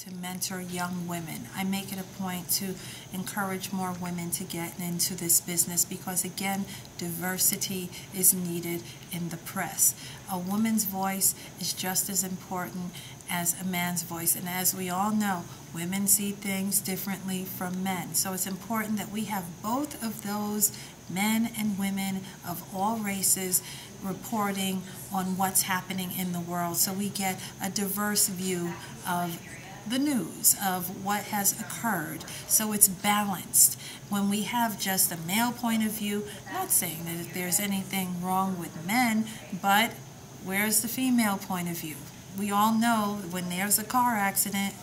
to mentor young women. I make it a point to encourage more women to get into this business because, again, diversity is needed in the press. A woman's voice is just as important as a man's voice, and as we all know, women see things differently from men. So it's important that we have both of those, men and women of all races, reporting on what's happening in the world, so we get a diverse view of the news, of what has occurred, so it's balanced. When we have just a male point of view, I'm not saying that there's anything wrong with men, but where's the female point of view? We all know when there's a car accident,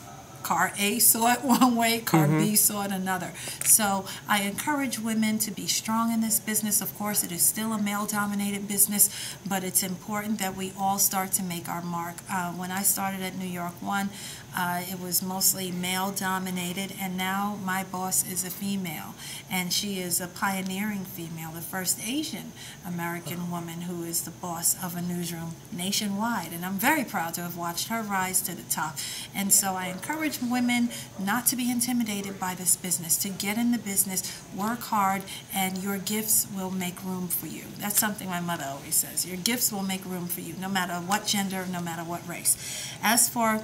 car A saw it one way, car B saw it another. So I encourage women to be strong in this business. Of course, it is still a male-dominated business, but it's important that we all start to make our mark. When I started at New York One, it was mostly male-dominated, and now my boss is a female, and she is a pioneering female, the first Asian American woman who is the boss of a newsroom nationwide, and I'm very proud to have watched her rise to the top. And so I encourage women not to be intimidated by this business, to get in the business, work hard, and your gifts will make room for you. That's something my mother always says. Your gifts will make room for you, no matter what gender, no matter what race. As for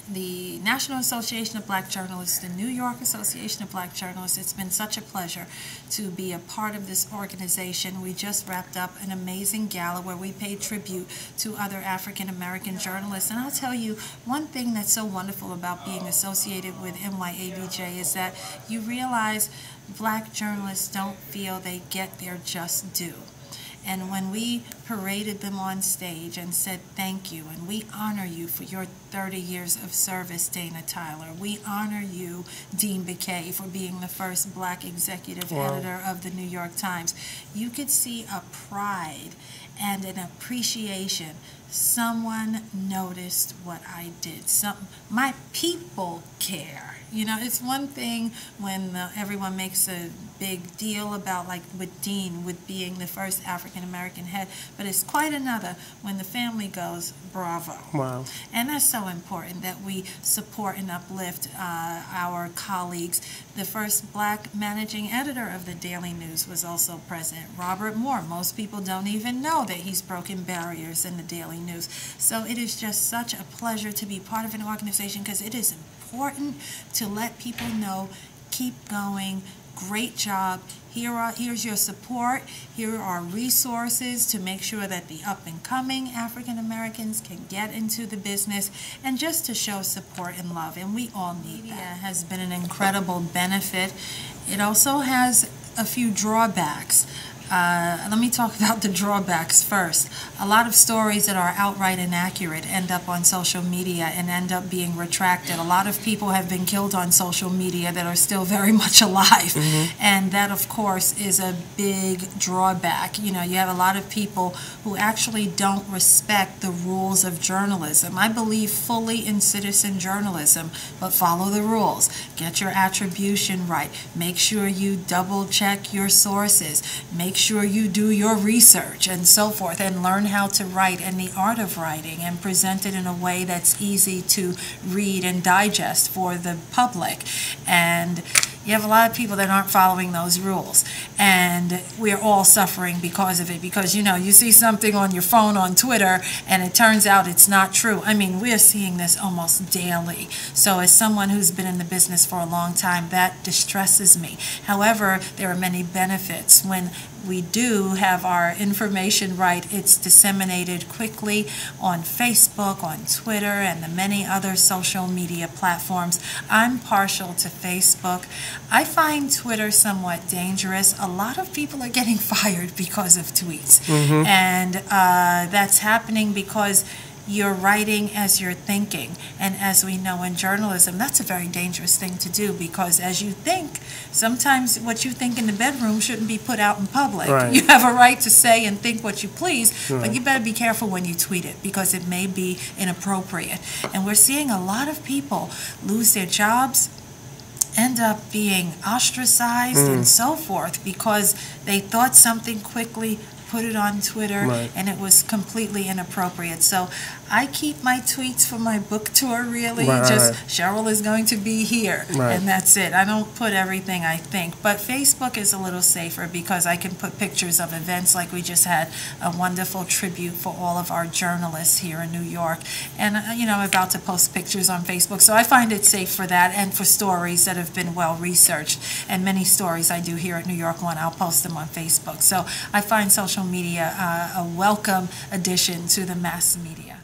the National Association of Black Journalists, the New York Association of Black Journalists, it's been such a pleasure to be a part of this organization. We just wrapped up an amazing gala where we paid tribute to other African American journalists. And I'll tell you, one thing that's so wonderful about being associated with NYABJ is that you realize black journalists don't feel they get their just due. And when we paraded them on stage and said thank you, and we honor you for your 30 years of service, Dana Tyler. We honor you, Dean Baquet, for being the first black executive editor of the New York Times. You could see a pride and an appreciation. Someone noticed what I did. My people care. You know, it's one thing when everyone makes a big deal about, like with Dean, with being the first African-American head, but it's quite another when the family goes, bravo. Wow. And that's so important that we support and uplift our colleagues. The first black managing editor of the Daily News was also present, Robert Moore. Most people don't even know that he's broken barriers in the Daily News. So it is just such a pleasure to be part of an organization because it is important to let people know, keep going, great job, here's your support, here are resources to make sure that the up-and-coming African Americans can get into the business, and just to show support and love, and we all need that. It has been an incredible benefit. It also has a few drawbacks. Let me talk about the drawbacks first. A lot of stories that are outright inaccurate end up on social media and end up being retracted. A lot of people have been killed on social media that are still very much alive. And that, of course, is a big drawback. You know, you have a lot of people who actually don't respect the rules of journalism. I believe fully in citizen journalism, but follow the rules. Get your attribution right. Make sure you double check your sources. Make sure you do your research and so forth, and learn how to write and the art of writing, and present it in a way that's easy to read and digest for the public. And you have a lot of people that aren't following those rules, and we're all suffering because of it, because, you know, you see something on your phone on Twitter and it turns out it's not true. I mean, we're seeing this almost daily. So as someone who's been in the business for a long time, that distresses me. However, there are many benefits. When we do have our information right, it's disseminated quickly on Facebook, on Twitter, and the many other social media platforms. I'm partial to Facebook. I find Twitter somewhat dangerous. A lot of people are getting fired because of tweets. And that's happening because you're writing as you're thinking. And as we know in journalism, that's a very dangerous thing to do, because as you think, sometimes what you think in the bedroom shouldn't be put out in public. Right. You have a right to say and think what you please, but you better be careful when you tweet it, because it may be inappropriate. And we're seeing a lot of people lose their jobs, end up being ostracized and so forth, because they thought something quickly, put it on Twitter, Right. and it was completely inappropriate. So I keep my tweets for my book tour, really. Right. Just Cheryl is going to be here, Right. and that's it. I don't put everything I think. But Facebook is a little safer because I can put pictures of events, like we just had a wonderful tribute for all of our journalists here in New York. And, I'm about to post pictures on Facebook. So I find it safe for that and for stories that have been well researched. And many stories I do here at New York One, I'll post them on Facebook. So I find social media a welcome addition to the mass media.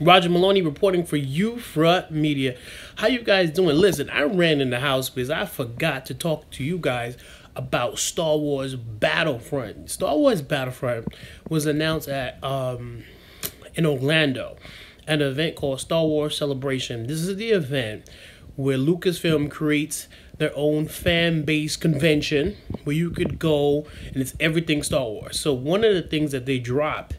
Roger Maloney reporting for Front Media. How you guys doing? Listen, I ran in the house because I forgot to talk to you guys about Star Wars Battlefront. Star Wars Battlefront was announced at in Orlando, an event called Star Wars Celebration. This is the event where Lucasfilm creates their own fan-based convention where you could go and it's everything Star Wars. So one of the things that they dropped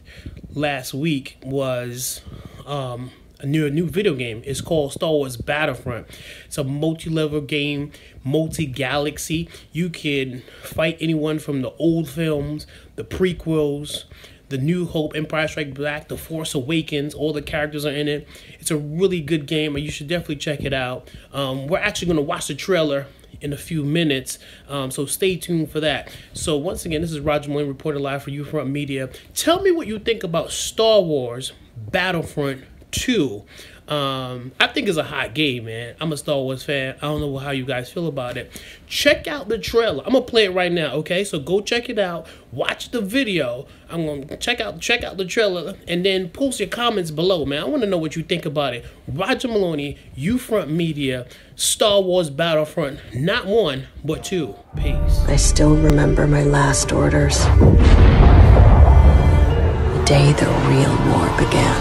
last week was a new video game. It's called Star Wars Battlefront. It's a multi-level game, multi-galaxy. You can fight anyone from the old films, the prequels, The New Hope, Empire Strikes Back, The Force Awakens. All the characters are in it. It's a really good game, and you should definitely check it out. We're actually going to watch the trailer in a few minutes, so stay tuned for that. So once again, this is Roger Maloney reporting live for Front Media. Tell me what you think about Star Wars Battlefront 2. I think it's a hot game, man. I'm a Star Wars fan. I don't know how you guys feel about it. Check out the trailer. I'm gonna play it right now, okay? So go check it out. Watch the video. I'm gonna check out the trailer and then post your comments below, man. I want to know what you think about it. Roger Maloney, Front Media, Star Wars Battlefront, not 1 but 2. Peace. I still remember my last orders. The day the real war began.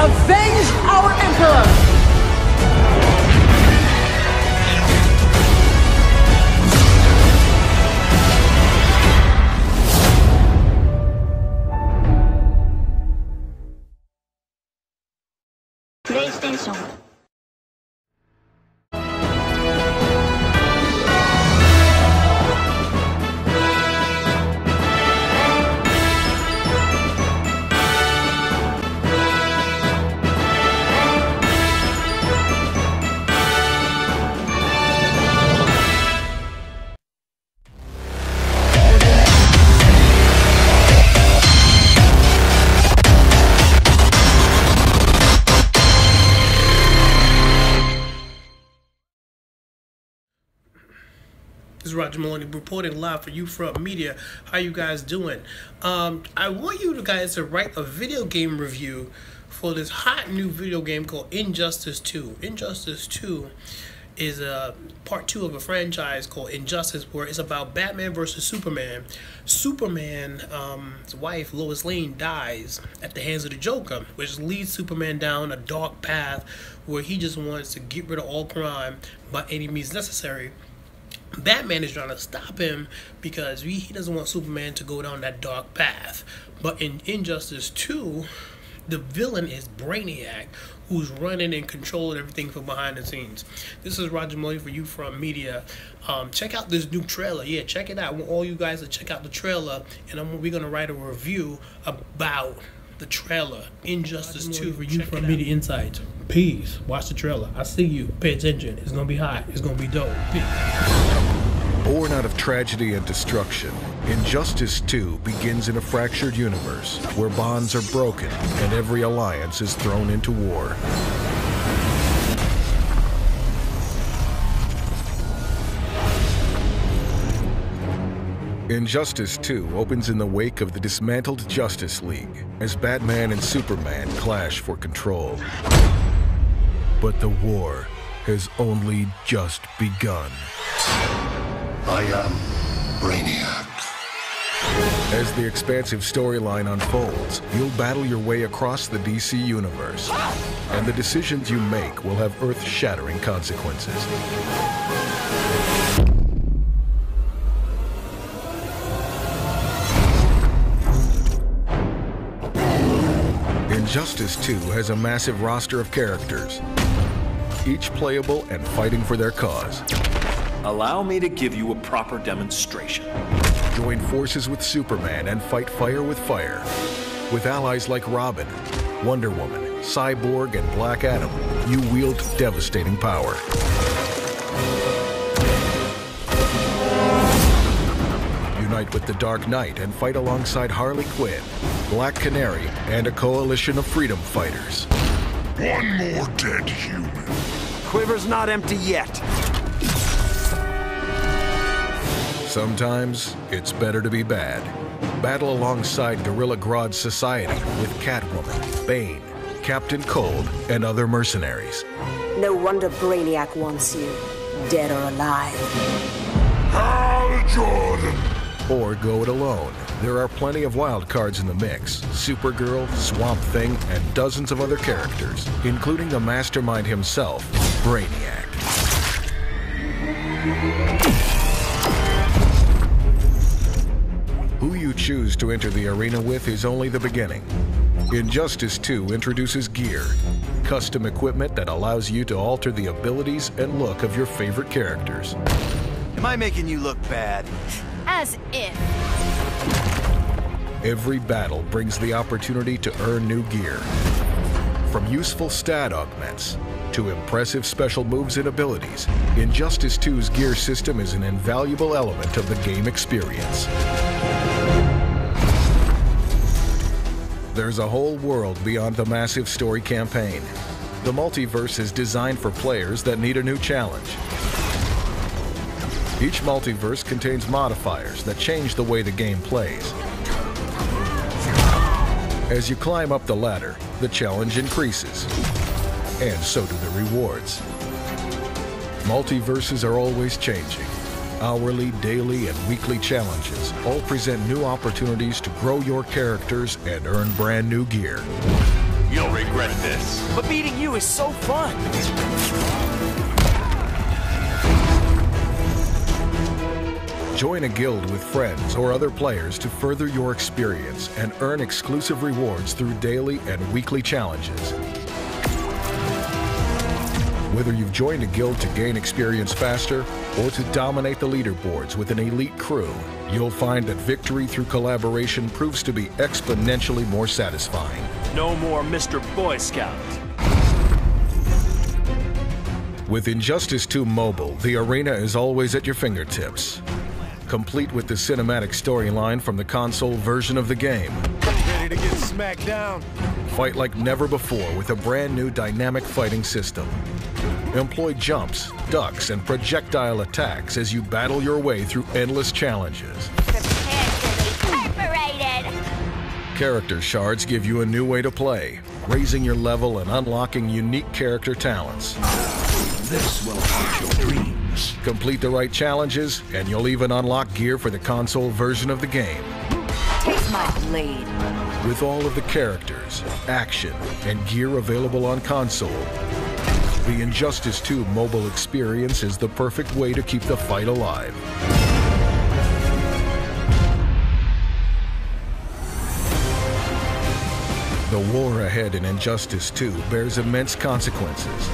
Avenge our Emperor! PlayStation. This is Roger Maloney reporting live for Front Media. How you guys doing? I want you guys to write a video game review for this hot new video game called Injustice 2. Injustice 2 is part 2 of a franchise called Injustice, where it's about Batman versus Superman. Superman's wife, Lois Lane, dies at the hands of the Joker, which leads Superman down a dark path where he just wants to get rid of all crime by any means necessary. Batman is trying to stop him because he doesn't want Superman to go down that dark path. But in Injustice 2, the villain is Brainiac, who's running and controlling everything from behind the scenes. This is Roger Maloney for Front Media. Check out this new trailer. Yeah, check it out. I want all you guys to check out the trailer, and we're going to write a review about the trailer, Injustice 2 for Front Media Insights. Peace. Watch the trailer. I see you. Pay attention. It's going to be hot. It's going to be dope. Peace. Born out of tragedy and destruction, Injustice 2 begins in a fractured universe where bonds are broken and every alliance is thrown into war. Injustice 2 opens in the wake of the dismantled Justice League as Batman and Superman clash for control. But the war has only just begun. I am Brainiac. As the expansive storyline unfolds, you'll battle your way across the DC universe, and the decisions you make will have earth-shattering consequences. Injustice 2 has a massive roster of characters, each playable and fighting for their cause. Allow me to give you a proper demonstration. Join forces with Superman and fight fire with fire. With allies like Robin, Wonder Woman, Cyborg, and Black Adam, you wield devastating power. Unite with the Dark Knight and fight alongside Harley Quinn, Black Canary, and a coalition of freedom fighters. One more dead human. Quiver's not empty yet. Sometimes it's better to be bad. Battle alongside Gorilla Grodd's society with Catwoman, Bane, Captain Cold, and other mercenaries. No wonder Brainiac wants you, dead or alive. Hal Jordan. Or go it alone. There are plenty of wild cards in the mix. Supergirl, Swamp Thing, and dozens of other characters, including the mastermind himself, Brainiac. Who you choose to enter the arena with is only the beginning. Injustice 2 introduces gear, custom equipment that allows you to alter the abilities and look of your favorite characters. Am I making you look bad? As if. Every battle brings the opportunity to earn new gear. From useful stat augments to impressive special moves and abilities, Injustice 2's gear system is an invaluable element of the game experience. There's a whole world beyond the massive story campaign. The multiverse is designed for players that need a new challenge. Each multiverse contains modifiers that change the way the game plays. As you climb up the ladder, the challenge increases, and so do the rewards. Multiverses are always changing. Hourly, daily, and weekly challenges all present new opportunities to grow your characters and earn brand new gear. You'll regret this. But beating you is so fun. Join a guild with friends or other players to further your experience and earn exclusive rewards through daily and weekly challenges. Whether you've joined a guild to gain experience faster or to dominate the leaderboards with an elite crew, you'll find that victory through collaboration proves to be exponentially more satisfying. No more Mr. Boy Scout. With Injustice 2 Mobile, the arena is always at your fingertips, complete with the cinematic storyline from the console version of the game. Ready to get smacked down? Fight like never before with a brand new dynamic fighting system. Employ jumps, ducks, and projectile attacks as you battle your way through endless challenges. Prepare to be perforated. Character shards give you a new way to play, raising your level and unlocking unique character talents. This will haunt your dreams. Complete the right challenges, and you'll even unlock gear for the console version of the game. Take my blade. With all of the characters, action, and gear available on console, the Injustice 2 mobile experience is the perfect way to keep the fight alive. The war ahead in Injustice 2 bears immense consequences.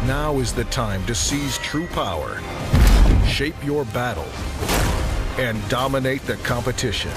Now is the time to seize true power, shape your battle, and dominate the competition.